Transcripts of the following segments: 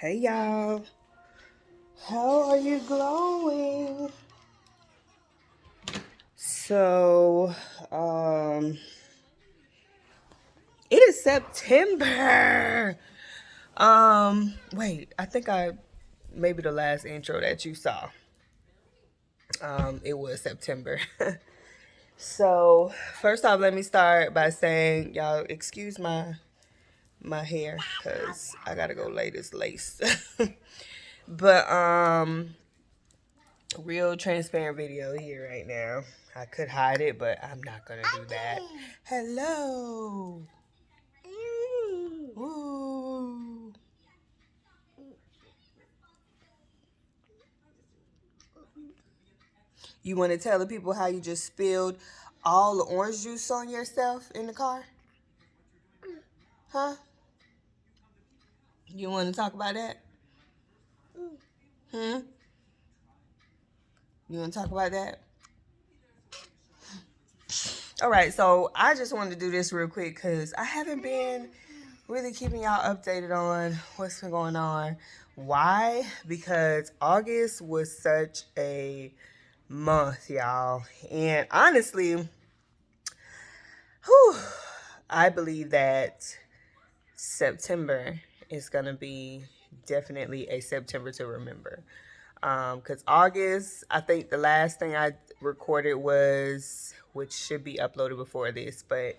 Hey y'all, how are you glowing? So, um, it is September. Wait, I think maybe the last intro that you saw, it was September. So, first off, let me start by saying, y'all, excuse my hair, cause I gotta go lay this lace. But real transparent video here right now. I could hide it, but I'm not gonna do that. Hello. Ooh. You want to tell the people how you just spilled all the orange juice on yourself in the car? Huh? You want to talk about that? Hmm? You want to talk about that? All right, so I just wanted to do this real quick because I haven't been really keeping y'all updated on what's been going on. Why? Because August was such a month, y'all. And honestly, whew, I believe that September is going to be definitely a September to remember. Because August, I think the last thing I recorded was, which should be uploaded before this, but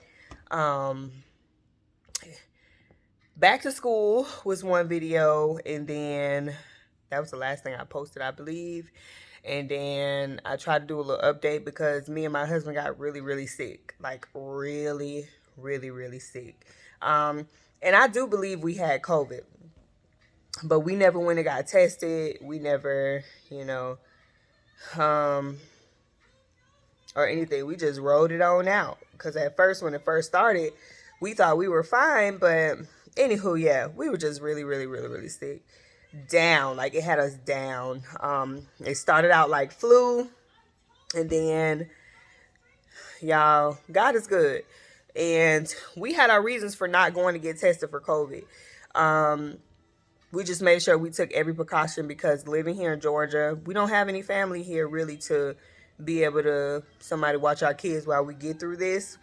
back to school was one video, and then that was the last thing I posted, I believe. And then I tried to do a little update because me and my husband got really, really sick. Like really, really, really sick. And I do believe we had COVID, but we never went and got tested. We never, um, or anything. We just rolled it on out. Because at first, when it first started, we thought we were fine. But anywho, yeah, we were just really, really, really, really sick. Down. Like it had us down. It started out like flu. And then, y'all, God is good. And we had our reasons for not going to get tested for COVID. We just made sure we took every precaution because living here in Georgia, we don't have any family here really to be able to somebody watch our kids while we get through this.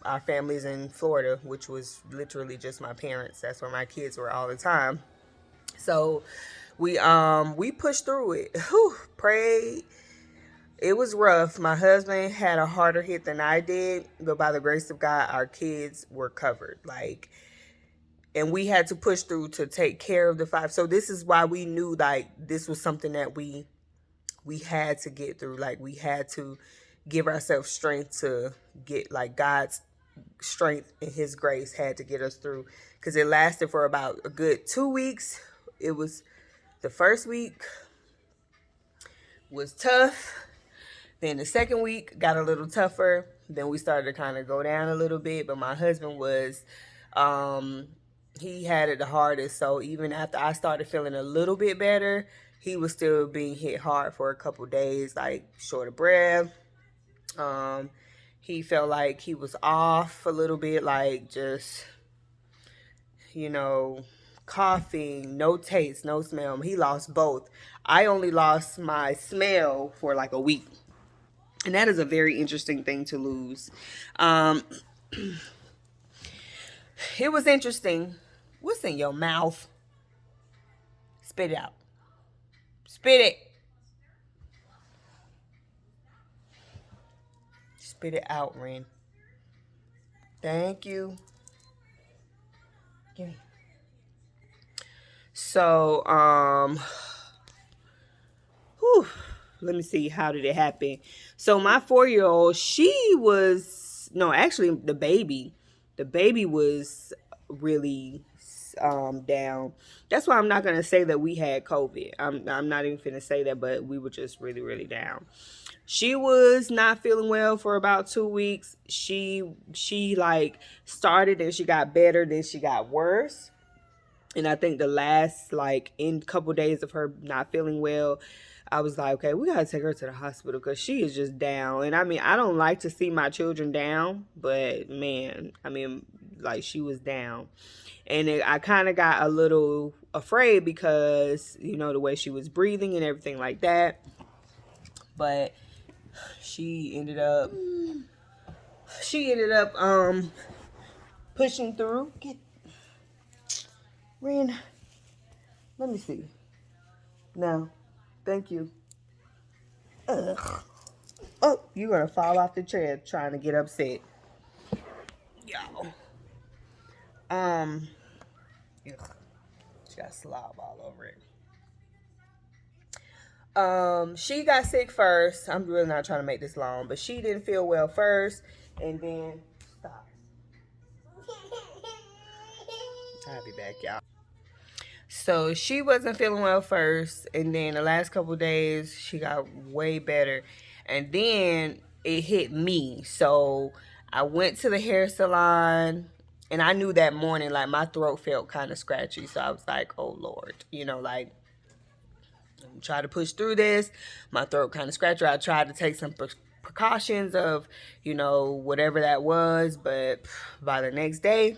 Our family's in Florida, which was literally just my parents. That's where my kids were all the time. So we pushed through it. Whew, prayed. It was rough. My husband had a harder hit than I did, but by the grace of God, our kids were covered. Like, and we had to push through to take care of the five. So this is why we knew like this was something that we had to get through. Like we had to give ourselves strength to get like God's strength and his grace had to get us through because it lasted for about a good 2 weeks. It was the first week was tough. Then the second week got a little tougher. Then we started to kind of go down a little bit. But my husband was, he had it the hardest. So even after I started feeling a little bit better, he was still being hit hard for a couple days, like short of breath. He felt like he was off a little bit, like just, you know, coughing, no taste, no smell. He lost both. I only lost my smell for like a week. And that is a very interesting thing to lose. Um, it was interesting. What's in your mouth? Spit it out. Spit it. Spit it out, Ren. Thank you. Give me. So, whew, let me see. How did it happen? So my 4-year-old, she was, no, actually the baby was really down. That's why I'm not gonna say that we had COVID. I'm not even gonna say that, but we were just really, really down. She was not feeling well for about 2 weeks. She like started and she got better, then she got worse. And I think the last like in couple days of her not feeling well, I was like, okay, we gotta take her to the hospital because she is just down. And I mean, I don't like to see my children down, but man, I mean, like she was down. And I kind of got a little afraid because, you know, the way she was breathing and everything like that. But she ended up pushing through. Ren, let me see. No, thank you. Ugh. Oh, you're gonna fall off the chair trying to get upset. Yo. Ugh. She got slob all over it. She got sick first. I'm really not trying to make this long, but she didn't feel well first, and then stop. I'll be back, y'all. So she wasn't feeling well first, and then the last couple days she got way better, and then it hit me. So I went to the hair salon, and I knew that morning like my throat felt kind of scratchy. So I was like, "Oh Lord," you know, like try to push through this. My throat kind of scratchy. I tried to take some precautions of, you know, whatever that was, but by the next day,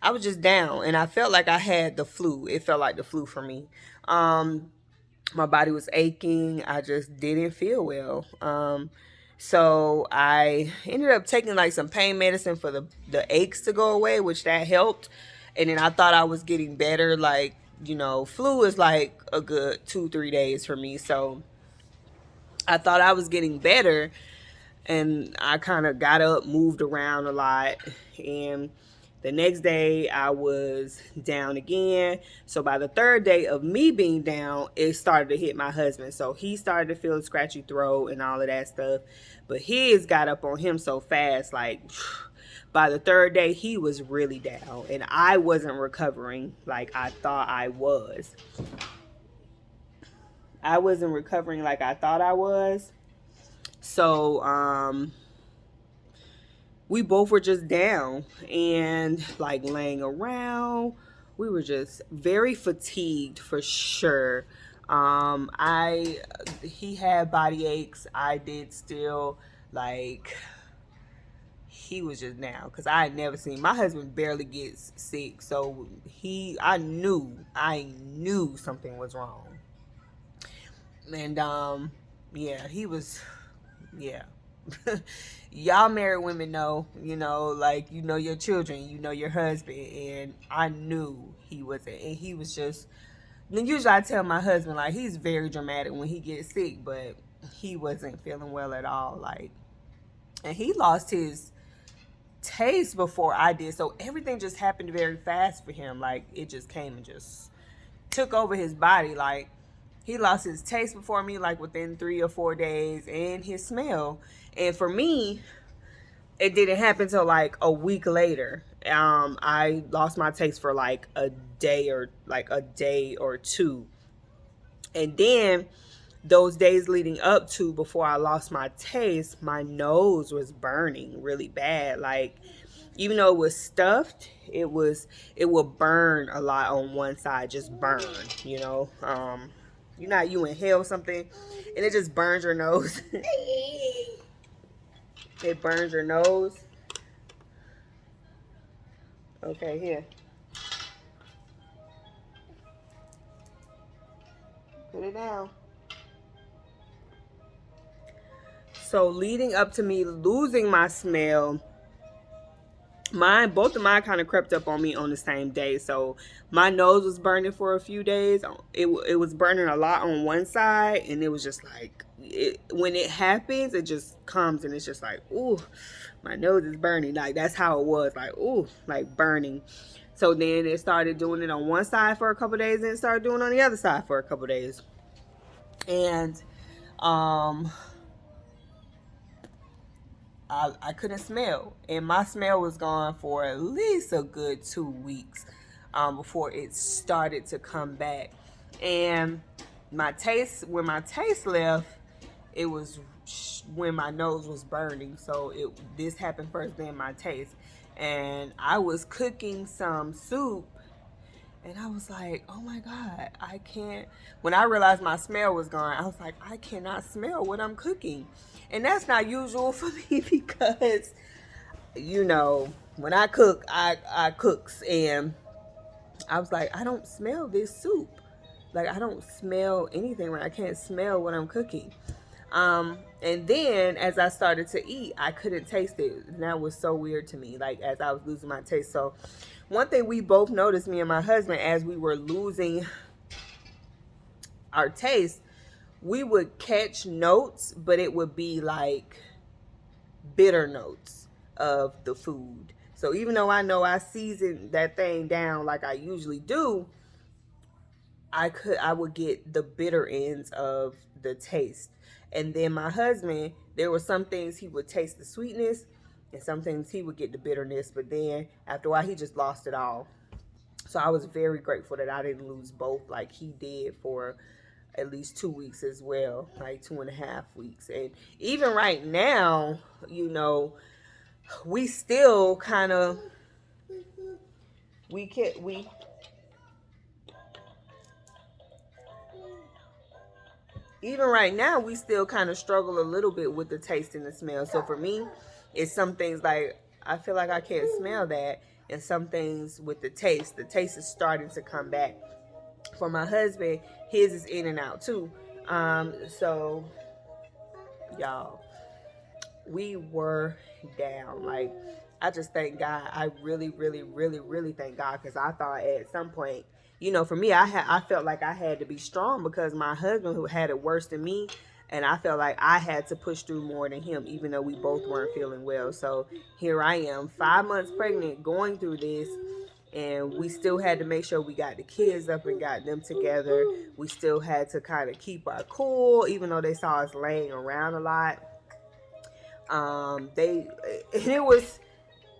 I was just down, and I felt like I had the flu. It felt like the flu for me. My body was aching. I just didn't feel well. So I ended up taking like some pain medicine for the aches to go away, which that helped. And then I thought I was getting better. Like, you know, flu is like a good 2-3 days for me. So I thought I was getting better, and I kind of got up, moved around a lot, and the next day I was down again. So by the third day of me being down, it started to hit my husband. So he started to feel a scratchy throat and all of that stuff, but his got up on him so fast. Like by the third day, he was really down, and I wasn't recovering like I thought I was. I wasn't recovering like I thought I was. So we both were just down and like laying around. We were just very fatigued for sure. He had body aches. I did still. Like, he was just down because I had never seen, my husband barely gets sick, so I knew something was wrong. And yeah, he was, yeah. Y'all married women know, you know, like, you know your children, you know your husband, and I knew he wasn't. And he was just, then usually I tell my husband, like, he's very dramatic when he gets sick, but he wasn't feeling well at all. Like, and he lost his taste before I did, so everything just happened very fast for him. Like, it just came and just took over his body. Like, he lost his taste before me, like within 3 or 4 days, and his smell. And for me, it didn't happen till like a week later. I lost my taste for like a day or two. And then those days leading up to before I lost my taste, my nose was burning really bad. Like, even though it was stuffed, it would burn a lot on one side, just burn, you know. You know, you inhale something and it just burns your nose. It burns your nose. Okay, here. Put it down. So leading up to me losing my smell, both of mine kind of crept up on me on the same day. So my nose was burning for a few days. It was burning a lot on one side, and it was just like, when it happens, it just comes and it's just like, ooh, my nose is burning. Like, that's how it was, like, ooh, like burning. So then it started doing it on one side for a couple days, and it started doing it on the other side for a couple days. And I couldn't smell, and my smell was gone for at least a good 2 weeks before it started to come back. And when my taste left, it was when my nose was burning. So this happened first, then my taste. And I was cooking some soup, and I was like, oh my God, I can't. When I realized my smell was gone, I was like, I cannot smell what I'm cooking. And that's not usual for me because you know, when I cook, I cooks, and I was like, I don't smell this soup. Like, I don't smell anything right. I can't smell what I'm cooking. And then as I started to eat, I couldn't taste it. And that was so weird to me, like as I was losing my taste. So one thing we both noticed, me and my husband, as we were losing our taste, we would catch notes, but it would be like bitter notes of the food. So even though I know I seasoned that thing down like I usually do, I would get the bitter ends of the taste. And then my husband, there were some things he would taste the sweetness, and some things he would get the bitterness. But then after a while, he just lost it all. So I was very grateful that I didn't lose both like he did for at least 2 weeks as well, like 2.5 weeks. And even right now, you know, we still kind of we even right now we still kind of struggle a little bit with the taste and the smell. So for me, it's some things like I feel like I can't smell that, and some things with the taste is starting to come back. For my husband, his is in and out too. So y'all, we were down. Like, I just thank God. I really, really, really, really thank God, because I thought at some point, you know, for me, I felt like I had to be strong because my husband, who had it worse than me, and I felt like I had to push through more than him, even though we both weren't feeling well. So here I am, 5 months pregnant, going through this, and we still had to make sure we got the kids up and got them together. We still had to kind of keep our cool, even though they saw us laying around a lot. They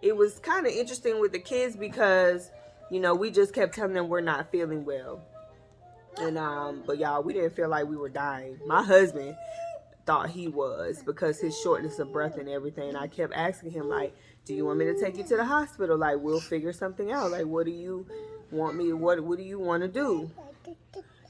it was kind of interesting with the kids because, you know, we just kept telling them we're not feeling well. And but y'all, we didn't feel like we were dying. My husband thought he was, because his shortness of breath and everything. I kept asking him, like, do you want me to take you to the hospital? Like, we'll figure something out. Like, what do you want me, what do you want to do?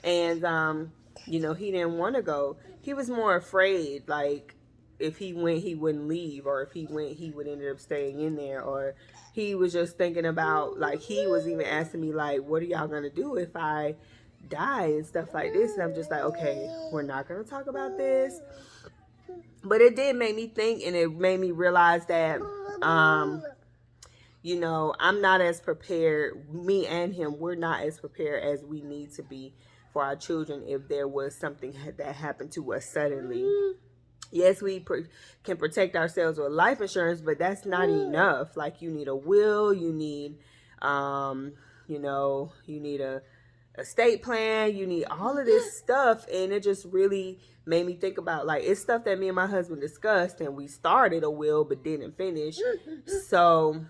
And you know, he didn't want to go. He was more afraid, like, if he went, he wouldn't leave, or if he went, he would end up staying in there, or he was just thinking about, like, he was even asking me, like, what are y'all gonna do if I die and stuff like this? And I'm just like, okay, we're not gonna talk about this. But it did make me think, and it made me realize that you know, I'm not as prepared, me and him, we're not as prepared as we need to be for our children if there was something that happened to us suddenly. Yes, we can protect ourselves with life insurance, but that's not enough. Like, you need a will, you need, you know, you need a estate plan, you need all of this stuff. And it just really made me think about, like, it's stuff that me and my husband discussed, and we started a will but didn't finish. So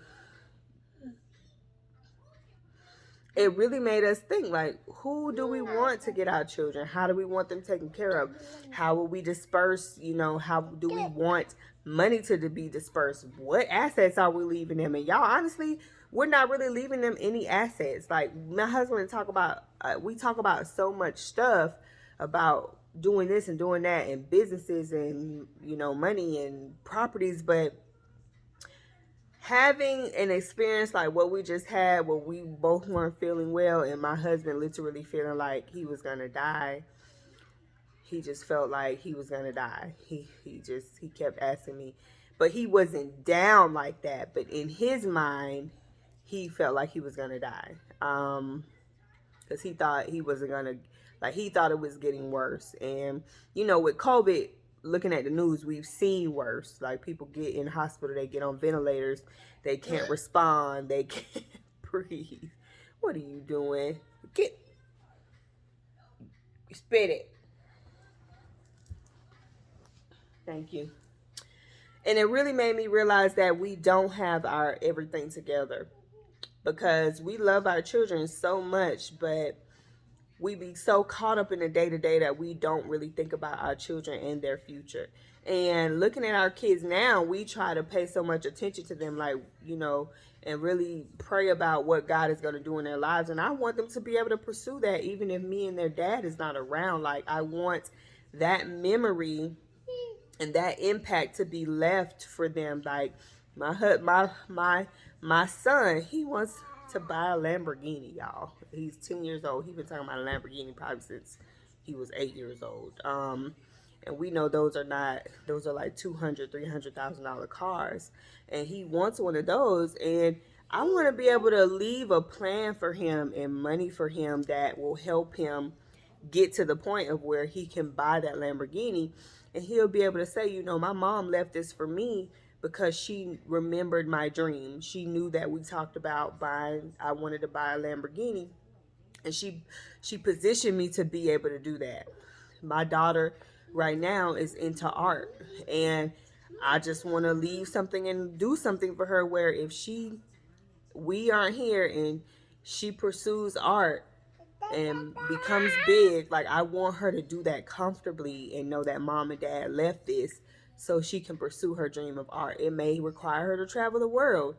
it really made us think, like, who do we want to get our children? How do we want them taken care of? How will we disperse? You know, how do we want money to be dispersed? What assets are we leaving them? And y'all, honestly, we're not really leaving them any assets. Like, my husband we talk about so much stuff about doing this and doing that, and businesses, and, you know, money and properties, but having an experience like what we just had, where we both weren't feeling well, and my husband literally feeling like he was gonna die. He just felt like he was gonna die. He kept asking me, but he wasn't down like that. But in his mind, he felt like he was gonna die. Because he thought he wasn't gonna, like, he thought it was getting worse. And, you know, with COVID, looking at the news, we've seen worse. Like, people get in hospital, they get on ventilators, they can't respond, they can't breathe. What are you doing? Spit it. Thank you. And it really made me realize that we don't have our everything together, because we love our children so much, but we be so caught up in the day-to-day that we don't really think about our children and their future. And looking at our kids now, we try to pay so much attention to them, like, you know, and really pray about what God is going to do in their lives. And I want them to be able to pursue that, even if me and their dad is not around. Like, I want that memory and that impact to be left for them. Like, My son, he wants to buy a Lamborghini, y'all. He's 10 years old. He's been talking about a Lamborghini probably since he was 8 years old. And we know those are like $200,000-$300,000 cars, and he wants one of those. And I want to be able to leave a plan for him and money for him that will help him get to the point of where he can buy that Lamborghini, and he'll be able to say, my mom left this for me because she remembered my dream. She knew that we talked about I wanted to buy a Lamborghini, and she positioned me to be able to do that. My daughter right now is into art, and I just want to leave something and do something for her where if we aren't here and she pursues art and becomes big, like I want her to do that comfortably and know that mom and dad left this so she can pursue her dream of art. It may require her to travel the world.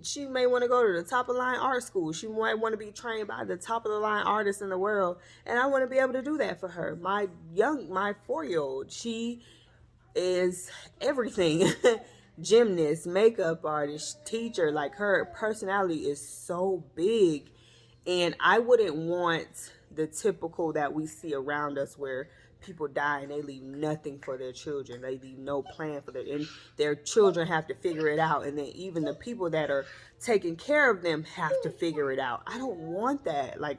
She may want to go to the top of the line art school. She might want to be trained by the top of the line artists in the world, and I want to be able to do that for her. My 4-year-old, she is everything. Gymnast, makeup artist, teacher. Like, her personality is so big, and I wouldn't want the typical that we see around us where people die and they leave nothing for their children. They leave no plan for and their children have to figure it out, and then even the people that are taking care of them have to figure it out. I don't want that. Like,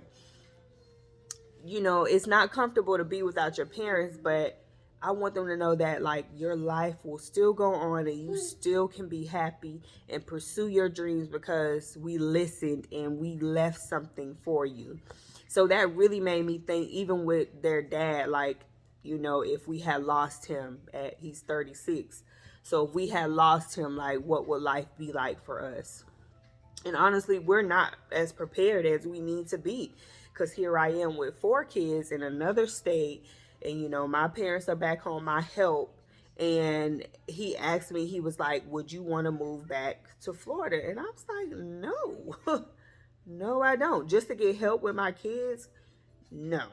it's not comfortable to be without your parents, but I want them to know that, like, your life will still go on and you still can be happy and pursue your dreams because we listened and we left something for you. So that really made me think, even with their dad, like, if we had lost him he's 36. So if we had lost him, like, what would life be like for us? And honestly, we're not as prepared as we need to be, because here I am with 4 kids in another state, and my parents are back home. I help, and he asked me, he was like, would you want to move back to Florida? And I was like, no. No, I don't. Just to get help with my kids? No.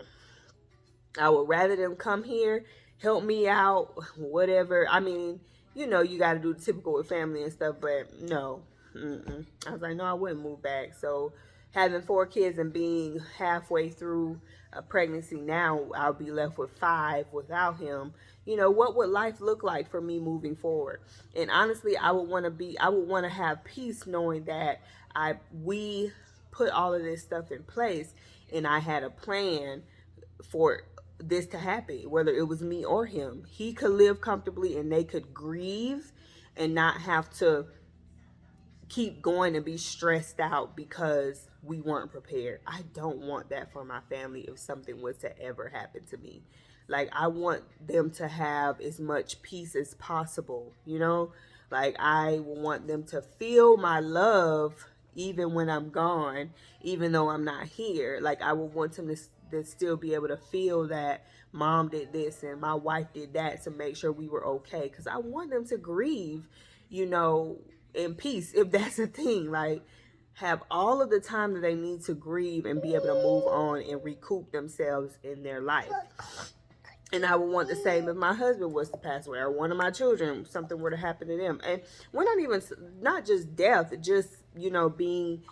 I would rather them come here, help me out, whatever. I mean, you got to do the typical with family and stuff, but no. I was like, no, I wouldn't move back. So having 4 kids and being halfway through a pregnancy now, I'll be left with 5 without him. What would life look like for me moving forward? And honestly, I would want to have peace knowing that we put all of this stuff in place, and I had a plan for this to happen, whether it was me or him. He could live comfortably and they could grieve and not have to keep going and be stressed out because we weren't prepared. I don't want that for my family if something was to ever happen to me. Like, I want them to have as much peace as possible, Like, I want them to feel my love even when I'm gone, even though I'm not here. Like, I would want them to still be able to feel that mom did this and my wife did that to make sure we were okay. Because I want them to grieve, in peace, if that's a thing. Like, have all of the time that they need to grieve and be able to move on and recoup themselves in their life. And I would want the same if my husband was to pass away, or one of my children, something were to happen to them. And we're not just death, just, being,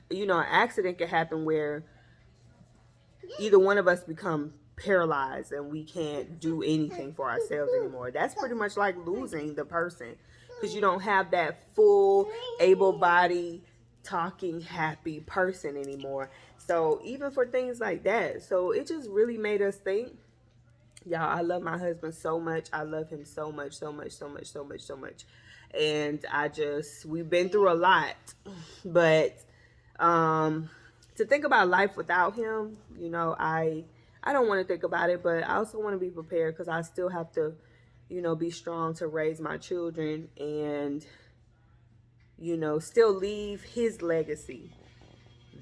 an accident could happen where either one of us become paralyzed and we can't do anything for ourselves anymore. That's pretty much like losing the person, because you don't have that full, able-bodied, talking, happy person anymore. So even for things like that, so it just really made us think. Y'all, I love my husband so much. I love him so much, so much, so much, so much, so much. And we've been through a lot. But to think about life without him, I don't want to think about it, but I also want to be prepared, because I still have to, be strong to raise my children and, still leave his legacy.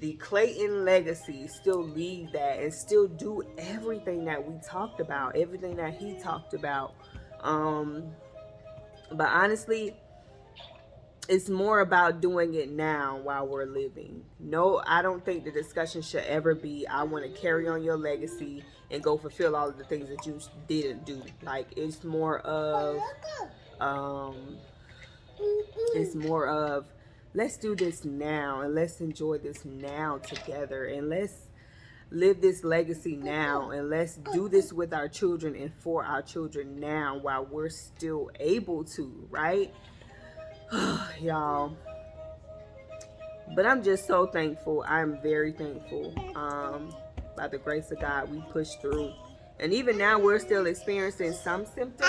The Clayton legacy, still leave that and still do everything that we talked about, everything that he talked about. But honestly, it's more about doing it now while we're living. No, I don't think the discussion should ever be, I want to carry on your legacy and go fulfill all of the things that you didn't do. Like, it's more of, It's more of, let's do this now and let's enjoy this now together, and let's live this legacy now, and let's do this with our children and for our children now while we're still able to, right? Y'all. But I'm just so thankful. I'm very thankful. By the grace of God, we pushed through. And even now, we're still experiencing some symptoms.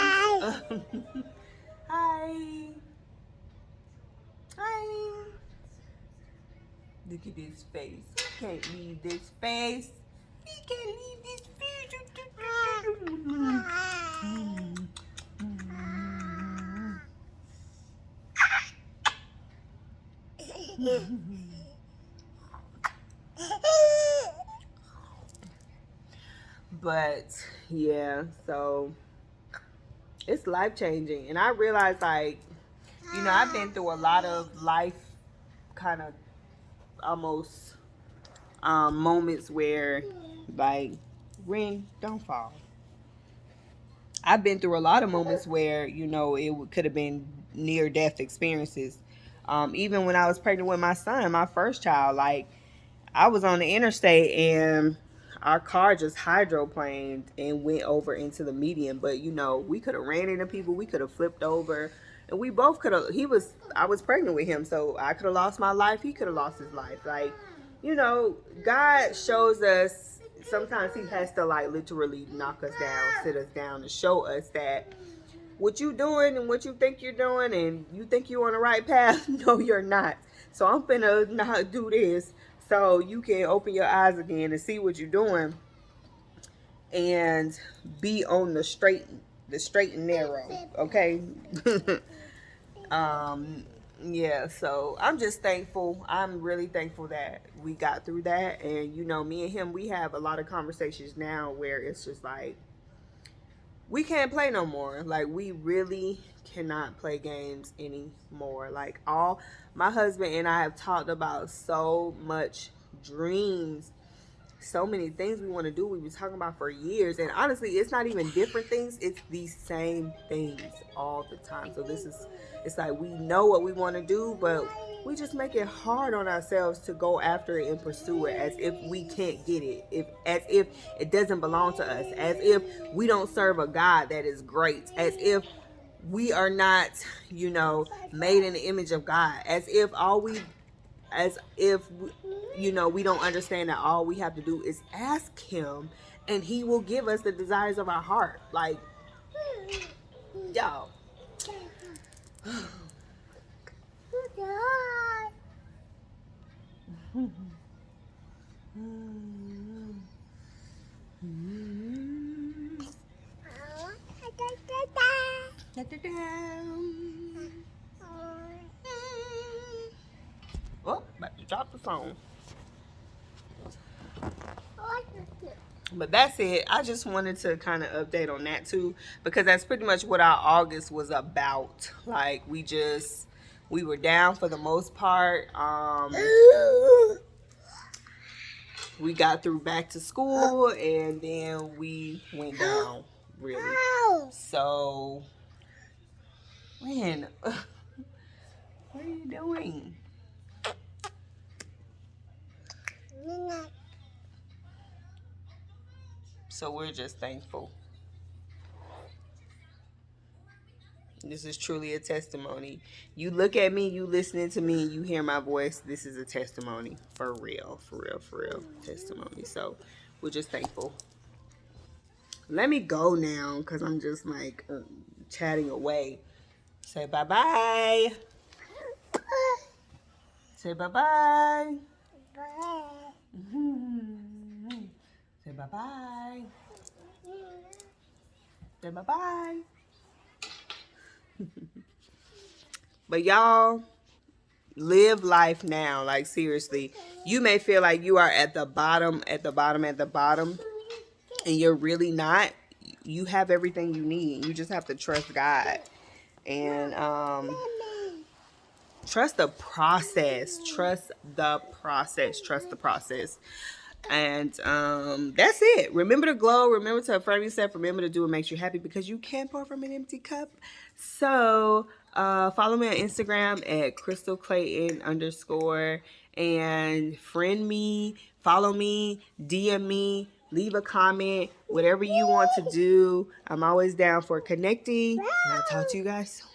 Hi. Hi. Look at this face. He can't leave this face. He can't leave this face. But yeah, so it's life changing. And I realized, like, you know, I've been through a lot of life kind of almost moments where, like, Ring, don't fall. I've been through a lot of moments where, you know, it could have been near death experiences. Even when I was pregnant with my son, my first child, like, I was on the interstate and our car just hydroplaned and went over into the median. But, you know, we could have ran into people, we could have flipped over, and we both could have. I was pregnant with him, so I could have lost my life, he could have lost his life. Like, you know, God shows us. Sometimes he has to, like, literally knock us down, sit us down, and show us that what you doing and what you think you're doing, and you think you're on the right path, no, you're not. So I'm finna not do this so you can open your eyes again and see what you're doing and be on the straight and narrow, okay? Yeah, so I'm just thankful. I'm really thankful that we got through that. And, you know, me and him, we have a lot of conversations now where it's just like, we can't play no more. Like, we really cannot play games anymore. Like, my husband and I have talked about so much dreams, so many things we want to do. We've been talking about for years, and honestly, it's not even different things, it's the same things all the time. So it's like, we know what we want to do, but we just make it hard on ourselves to go after it and pursue it, as if we can't get it, as if it doesn't belong to us, as if we don't serve a God that is great, as if we are not, you know, made in the image of God, as if you know, we don't understand that all we have to do is ask him and he will give us the desires of our heart. Like, y'all. Oh, about to drop the phone. But that's it. I just wanted to kind of update on that too, because that's pretty much what our August was about. Like, we were down for the most part. We got through back to school, and then we went down, really. So, man, what are you doing? So we're just thankful. This is truly a testimony. You look at me, you listening to me, you hear my voice. This is a testimony. For real, for real, for real. Testimony. So we're just thankful. Let me go now, because I'm just like chatting away. Say bye-bye. Say bye-bye. Say bye-bye. Say bye-bye. But y'all, live life now. Like, seriously, you may feel like you are at the bottom, and you're really not. You have everything you need. You just have to trust God and trust the process. Trust the process. And that's it. Remember to glow. Remember to affirm yourself. Remember to do what makes you happy, because you can't pour from an empty cup. So Follow me on Instagram at Crystal Clayton _ and friend me, follow me, DM me, leave a comment, whatever you want to do. I'm always down for connecting. And I'll talk to you guys soon.